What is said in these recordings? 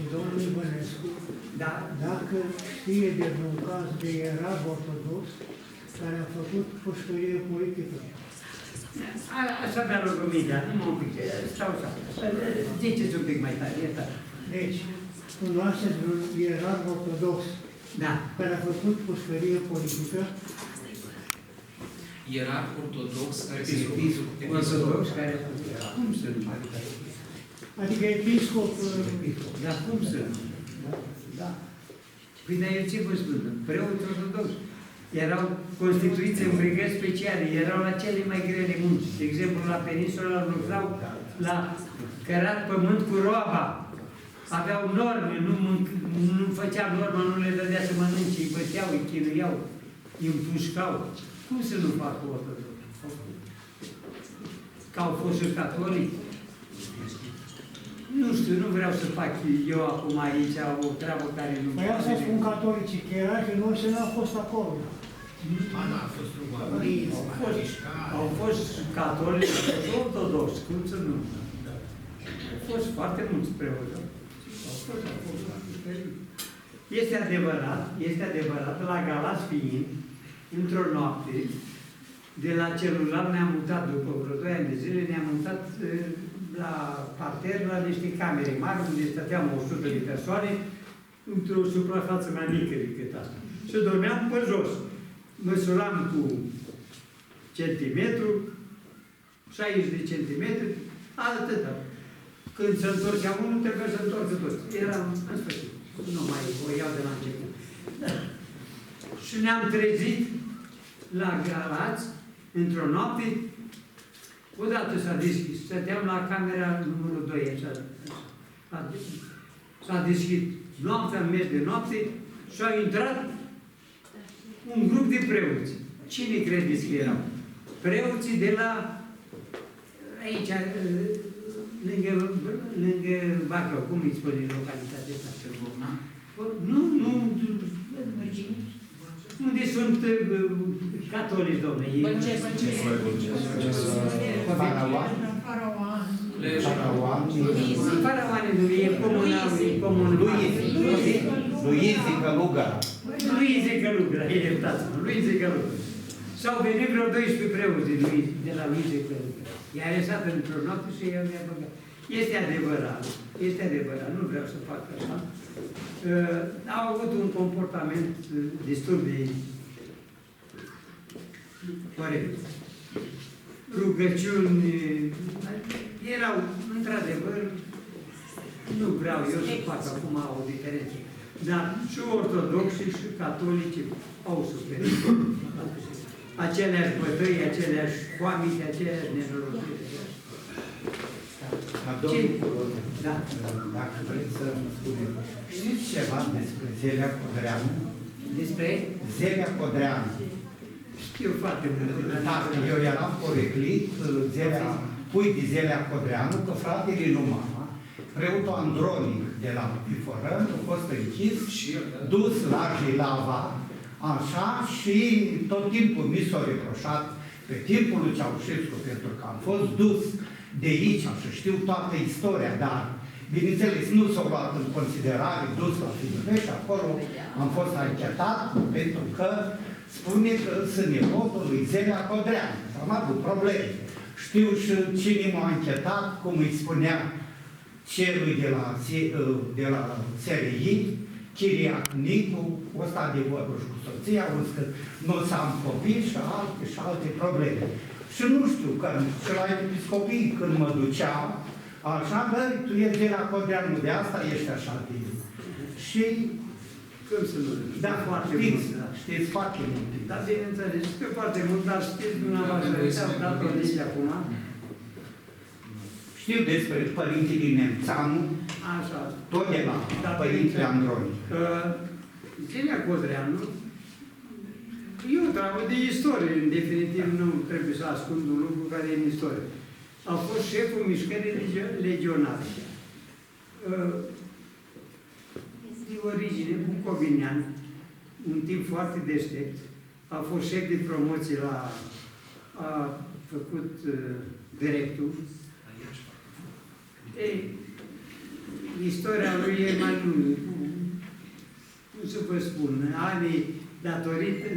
și domnului Bănescu, Da. dacă știe de un caz de ierarh ortodox care a făcut pușcărie politică. Așa avea rugămintea, numai un pic, stau așa. Ziceți un pic mai tare, iertați. Deci, cunoașteți un ierarh ortodox Da. care a făcut pușcărie politică? Ierarh ortodox care se Ortodox care... Cum să nu? Adică episcop... Dar cum să nu? Da. Păi, dar eu ce vă spun? Preoți ortodox erau constituiți în brigări speciale, erau la cele mai grele munci. De exemplu, la peninsula lucrau la cărat pământ cu roaba. Aveau norme, nu făceau norma, nu le dădea să mănânce, îi băteau, îi chinuiau, îi împușcau. Cum să nu facă ortodox? Că au fost și catolici? Nu știu, nu vreau să fac eu acum aici o treabă care nu... Păi asta spun catolicii, că era și noi să nu au fost acolo. a fost Au fost catolici, au fost ortodoxi, cum să nu? Au fost foarte mulți preoți. Au fost. Este adevărat, la Galați fiind, într-o noapte, de la celular ne-am mutat, după vreo 2 ani de zile, ne-am mutat la parter, la niște camere mari, unde stăteam 100 de persoane, într-o suprafață mai mică decât asta. Și dormeam pe jos. Măsuram cu centimetru, 60 de centimetri, atâta. Când se întorceam unul, trebuie să întorce toți. Eram în sfârșit. Nu mai o iau de la început. Și ne-am trezit la Galați, într-o noapte, odată s-a deschis. Stăteam la camera numărul 2, așa. S-a deschis noaptea, am mers de noapte și a intrat un grup de preoți. Cine credeți că erau? Preoții de la aici, lângă Bacău, cum îi spune localitatea asta? Nu, unde sunt catolici, domnule? Faraoane, nu e comunal, e comunal. Luizi Călugăra. Luizi Călugăra, iertați-mă, Luizi Călugăra. S-au venit vreo 12 preoți de la Luizi Călugăra. I-a lăsat într-o noapte și i-a băgat. Este adevărat, nu vreau să fac așa. Au avut un comportament destul de corect. Rugăciuni erau, într-adevăr, nu vreau eu să fac acum o diferență, dar și ortodoxi și catolici au suferit. Aceleași bătăi, aceleași foamete, aceleași nenorociri. Da. Dacă vreți să spunem, știți ceva despre Zelea Codreanu? Despre? Zelea Codreanu. Știu foarte multe. Dacă eu eram poreclit, pui de Zelea Codreanu, că fratele Numa, preotul Andronic de la Piforăn, a fost închis, dus la Jilava, așa, și tot timpul mi s-a reproșat pe timpul lui Ceaușescu, pentru că am fost dus de aici și știu toată istoria, dar, bineînțeles, nu s-au luat în considerare, dus la Filipine și acolo am fost anchetat pentru că spune că sunt nepotul lui Zelea Codreanu. Am avut probleme. Știu și cine m-a anchetat, cum îi spunea celui de la SRI, Chiriac Nicu, ăsta de vorbă și cu soția, o că nu o să am copii și alte probleme. Și nu știu, că și la episcopii, când mă ducea, așa, bă, tu ești de la Codreanu, de asta ești așa de... Și... Cum să nu? Da, foarte știți, mult. Da. Știți foarte mult. Da, bineînțeles, știu foarte mult, dar știți dumneavoastră, ți-am dat-o nici acum. Știu despre Părintele Nemțanu, Așa. tot de la Părintele Andronic. Zelea Codreanu e o treabă de istorie, în definitiv nu trebuie să ascund un lucru care e în istorie. A fost șeful mișcării legionare. De origine bucovinean, un tip foarte deștept, a fost șef de promoție a făcut dreptul. Ei, istoria lui e mai lungă. Cum să vă spun, anii datorită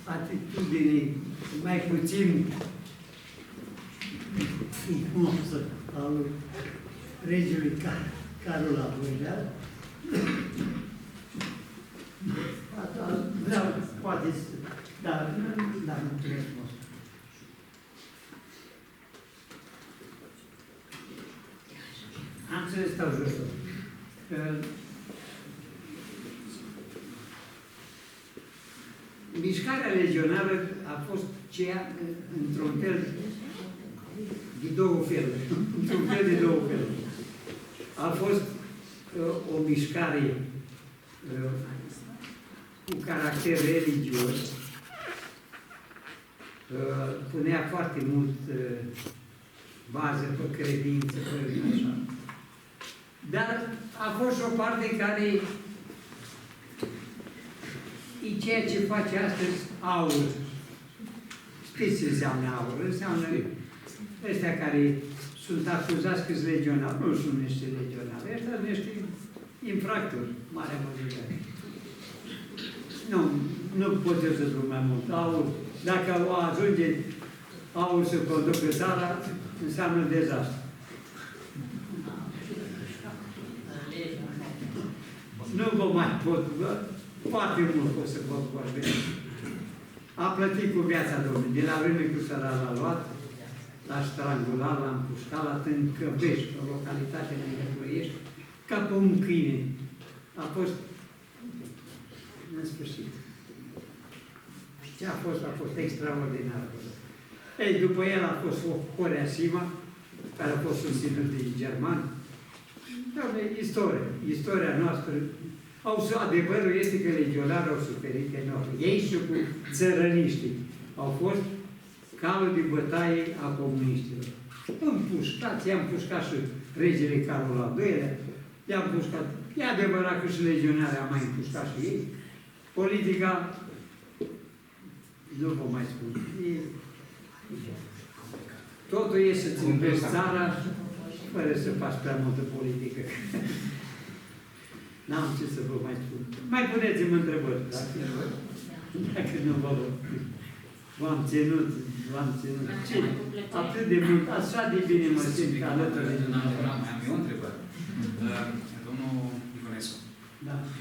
atitudinii mai puțin frumoasă a lui regiului Carol al II-lea. Vreau, poate, dar nu trebuie frumos. Am să stau jos. Mișcarea legionară a fost ceea, într-un fel, de două feluri. Într-un fel de două feluri. A fost o mișcare cu caracter religios, punea foarte mult bază pe credință, pe așa. Dar a fost și o parte care e ceea ce face astăzi aur. Știți ce înseamnă aur? Înseamnă ăștia care sunt acuzați că sunt legionari. Nu sunt niște legionari. Ăștia sunt niște infractori, marea majoritate. Nu pot eu să spun mai mult. Aur, dacă o ajunge aur să conducă țara, înseamnă dezastru. Nu vă mai pot, foarte mult pot să vă vorbesc. A plătit cu viața Domnului. De la vreme cu săra l-a luat, l-a strangulat, l-a împușcat, l-a Tâncăvești, o localitate în Gătuiești, ca pe un câine. A fost în sfârșit. Ce a fost extraordinar. Ei, după el a fost Horea Sima, care a fost susținut de germani. Doamne, istoria noastră. Adevărul este că legionarii au suferit enorm. Ei și cu țărăniștii au fost calul de bătaie a comuniștilor. Împușcați, i-am pușcat și regele Carol al II-lea, i-am pușcat. E adevărat că și legionarii am mai împușcat și ei. Politica, nu vă mai spun, totul e să-ți împești țara fără să faci prea multă politică. N-am ce să vă mai spun. Mai puneți-mi întrebări, dacă nu vă văd. V-am ținut. Atât de mult, așa de bine mă simt alături. Mai am eu o întrebare. Domnul Iconescu,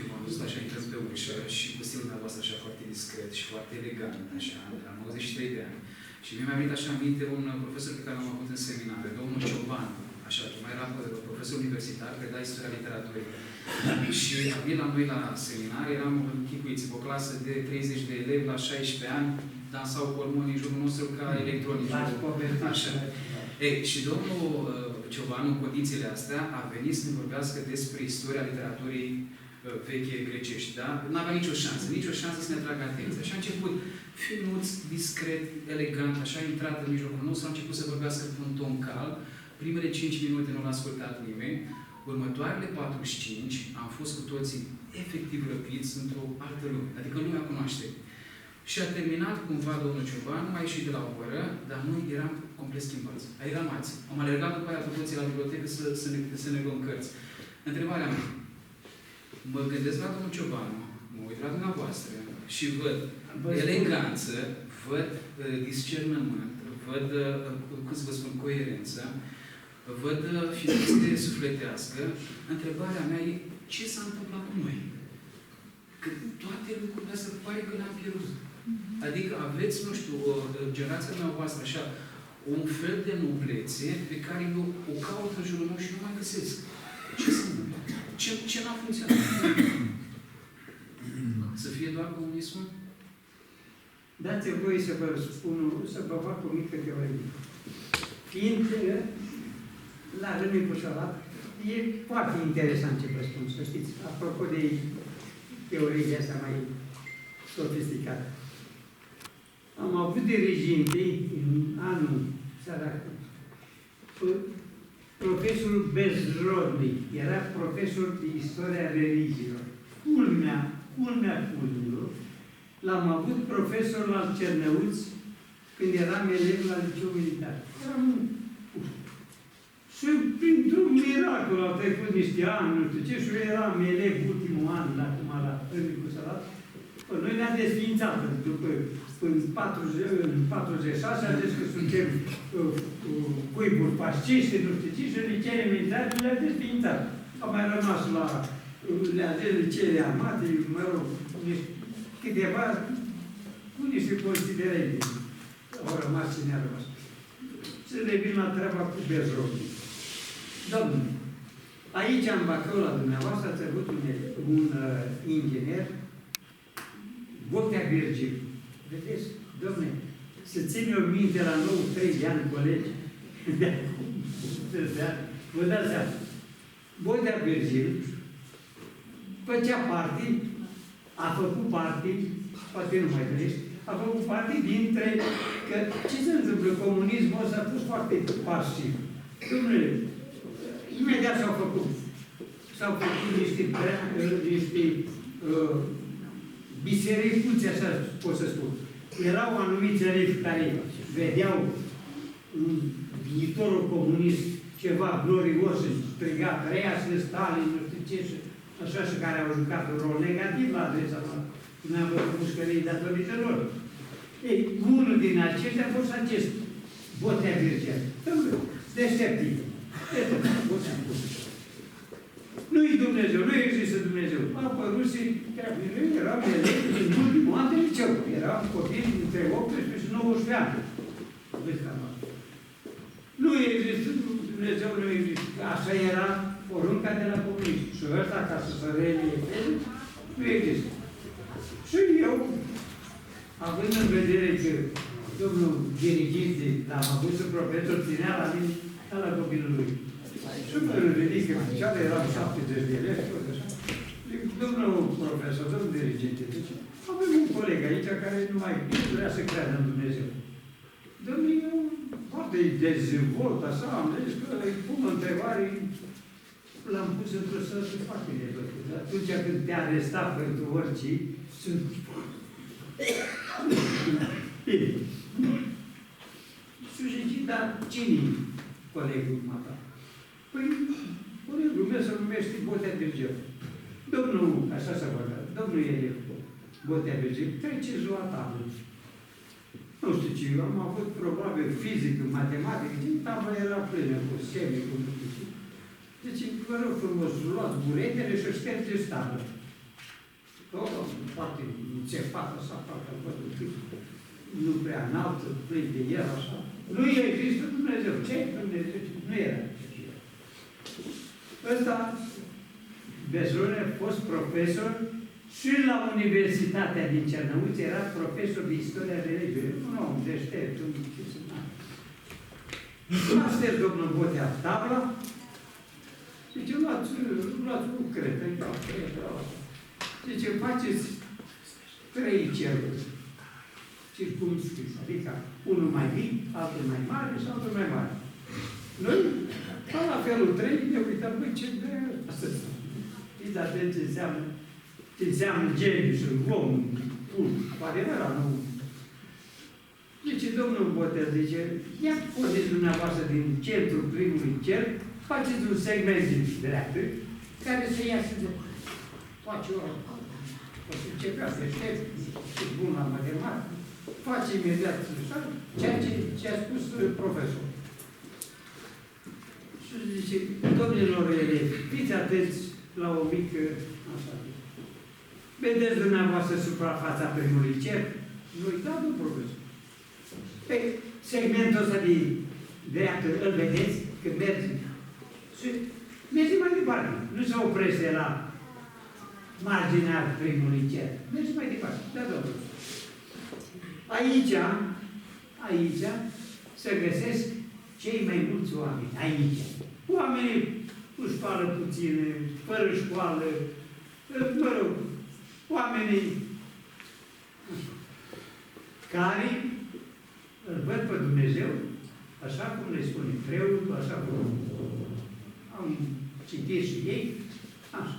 eu m-am văzut așa, intrăți pe ușă și cu stilul dumneavoastră așa foarte discret și foarte elegant, așa, la 93 de ani. Și mi-a venit așa în minte un profesor pe care l-am avut în seminare, domnul Cioban, așa, mai era profesor universitar, preda istoria literaturii. Și a venit la noi la seminare, eram închipuiți, o clasă de 30 de elevi la 16 ani, dansau hormonii în jurul nostru ca electronici. Așa. Ei, și domnul Cioban, în condițiile astea, a venit să ne vorbească despre istoria literaturii veche grecești, da? N-avea nicio șansă să ne atragă atenția. Și a început finuț, discret, elegant, așa a intrat în mijlocul nostru, a început să vorbească cu un ton calm. Primele 5 minute nu l-a ascultat nimeni. Următoarele 45 am fost cu toții efectiv răpiți într-o altă lume, adică lumea cunoaște. Și a terminat cumva domnul Cioban, nu a ieșit de la o oră, dar noi eram complet schimbați. Eram alții. Am alergat după aia cu toții la bibliotecă să ne luăm cărți. Întrebarea mea. Mă gândesc la domnul Cioban, mă uit la dumneavoastră și văd eleganță, văd discernământ, văd, cum să vă spun, coerență, văd ființe sufletească. Întrebarea mea e, ce s-a întâmplat cu noi? Că toate lucrurile astea pare că le-am pierdut. Adică aveți, nu știu, generația dumneavoastră așa, un fel de noblețe pe care eu o caut în jurul meu și nu mai găsesc. Ce se întâmplă? Ce n-a funcționat? Să fie doar comunismul? Dați-mi voie să vă spun, să vă fac o mică teorie. Fiind la Râmnicu Sărat, e foarte interesant ce vă spun, să știți. Apropo de teoriile astea mai sofisticate. Am avut diriginte în anul sărac. Profesorul Bezrodny era profesor de istoria religiilor. Culmea. L-am avut profesor la Cernăuți când eram elev la liceu militar. Eram Și printr-un miracol au trecut niște ani, nu știu ce, și eu eram elev ultimul an, acum la Târnicu Sărat. Noi ne-am desființat, după, în 46, a zis că suntem cuiburi fasciste, nu știu ce, și liceele militare le-a desființat. Au mai rămas la liceele armate, mă rog, câteva, cu niște considerente. Au rămas și ne-a rămas. Să revin la treaba cu Bezrovni. Domnule, aici, în Bacău, la dumneavoastră, ați avut un inginer, Botea Virgil. Vedeți, domnule, să ține o minte la 93 de ani, colegi, vă dați seama. Botea Virgil făcea parte, a făcut parte, poate nu mai trăiești, a făcut parte dintre, că ce se întâmplă? Comunismul ăsta a fost foarte pasiv. Dom'le, imediat s-au făcut niște bisericuți, așa pot să spun. Erau anumiți elevi care vedeau în viitorul comunist ceva glorios, striga trăiască Stalin, nu știu ce, așa, și care au jucat un rol negativ la adresa noastră. Nu am văzut mușcării datorită lor. Ei, unul din aceștia a fost acest Botea Virgil. Deșteptică. Nu-i Dumnezeu, nu există Dumnezeu. A apărut și eram elevi în ultimul an de liceu. Eram copii între 18 și 19 ani. Nu există Dumnezeu, nu există. Așa era porunca de la comunism. Și ăsta, ca să se reliefeze, nu există. Și eu, având în vedere că domnul diriginte, l-am avut și profesor, ținea la mine, la copilul lui. Și mă ridic, că făceală eram 70 de elevi, tot așa. Zic, domnul profesor, domnul diriginte, zice, avem un coleg aici care nu mai vrea să creadă în Dumnezeu. Domnul, eu foarte dezvolt, așa, am zis că îi pun o întrebare, l-am pus într-o stare foarte neplăcută. Atunci când te aresta pentru orice, sunt... Și zice, dar cine-i colegul mata? Păi, colegul meu se numește Botea Virgil. Domnul, așa se vorbea, domnul e Botea Virgil, treceți la tablă. Nu știu ce, eu am avut probabil fizică, matematică, tabla era plină cu semne, cu nu știu ce. Deci, vă rog frumos, luați buretele și ștergeți tablă. Poate înțepat, așa, parcă am văzut cât, nu prea înaltă, plin de el, așa. Nu există Dumnezeu. Ce Dumnezeu? Nu era. Ăsta, Bezrone, a fost profesor și la Universitatea din Cernăuți, era profesor de istoria religiei. Un om deștept, un chestionar. Astăzi, domnul Botea, tabla, zice, luați un cret, zice, faceți 3 ceruri. Circumscris, adică unul mai mic, altul mai mare și altul mai mare. Noi, la felul 3, ne uităm, băi, ce de asta? Știți atent ce înseamnă geniu și om, cu adevărat, nu? Zice, domnul Botea, zice, ia puneți dumneavoastră din centrul primului cer, faceți un segment din dreaptă, care să iasă de face o începea să ștept, și bun la matematică, face imediat ceea ce a spus profesorul. Și zice, domnilor elevi, fiți atenți la o mică, așa, vedeți dumneavoastră suprafața primului cer? Nu uitați, domnul profesor. Pe segmentul ăsta de dreaptă, îl vedeți? Că merge. Și merge mai departe. Nu se oprește la marginea primului cer. Merge mai departe. Da, domnul. Aici se găsesc cei mai mulți oameni. Aici. Oamenii cu școală puțină, fără școală, mă rog, oamenii care îl văd pe Dumnezeu, așa cum le spune preotul, așa cum am citit și ei. Așa.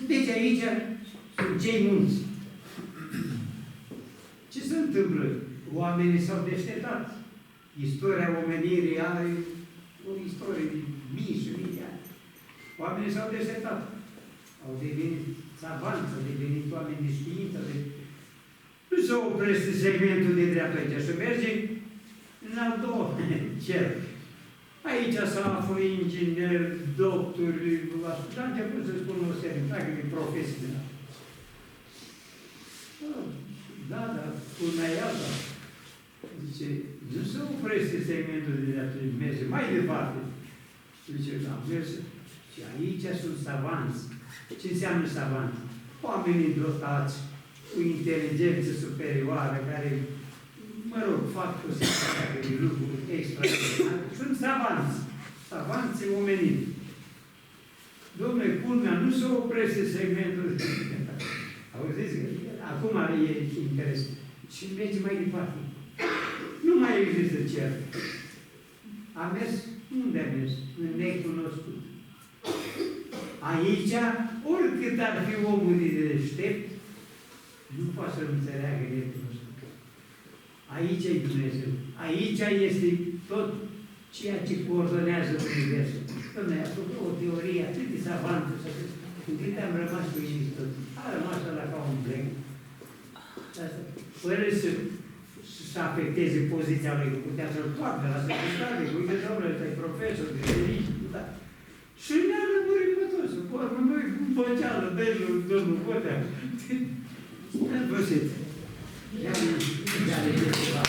Deci aici sunt cei mulți. Ce se întâmplă? Oamenii s-au deșteptat. Istoria omenirii are o istorie mii și mii de ani. Oamenii s-au deșteptat. Au devenit savanți, au devenit oameni de știință. Nu se oprește segmentul de dreapta aici și merge în al doilea cer. Aici se află ingineri, doctori, la început să spun o serie întreagă de profesii. Da, dar urmea e alta. Zice, nu se oprește segmentul de dreapta, merge mai departe. Zice, da, merge. Și aici sunt savanți. Ce înseamnă savanți? Oamenii dotați cu inteligență superioară, care, mă rog, fac o serie de lucruri extraordinare. Sunt savanți. Savanții omeniri. Dom'le, culmea, nu se oprește segmentul. Auziți? Acum e interesant. Și merge mai departe. Nu mai există cer. A mers? Unde a mers? În necunoscut. Aici, oricât ar fi omul de deștept, nu poate să înțeleagă necunoscut. Aici e Dumnezeu. Aici este tot ceea ce coordonează Universul. Dom'le, a făcut o teorie atât de savantă, încât am rămas cu ei toți. A rămas ăla ca un blank. Fără să afecteze poziția lui, că putea să-l toarnă la secretate, că uite, domnule, ăsta e profesor, de religie, da. Și ne-a lămurit pe toți. Cu urmă, noi cu băceală, dă-i domnul Botea. În sfârșit. Ia-mi ceva.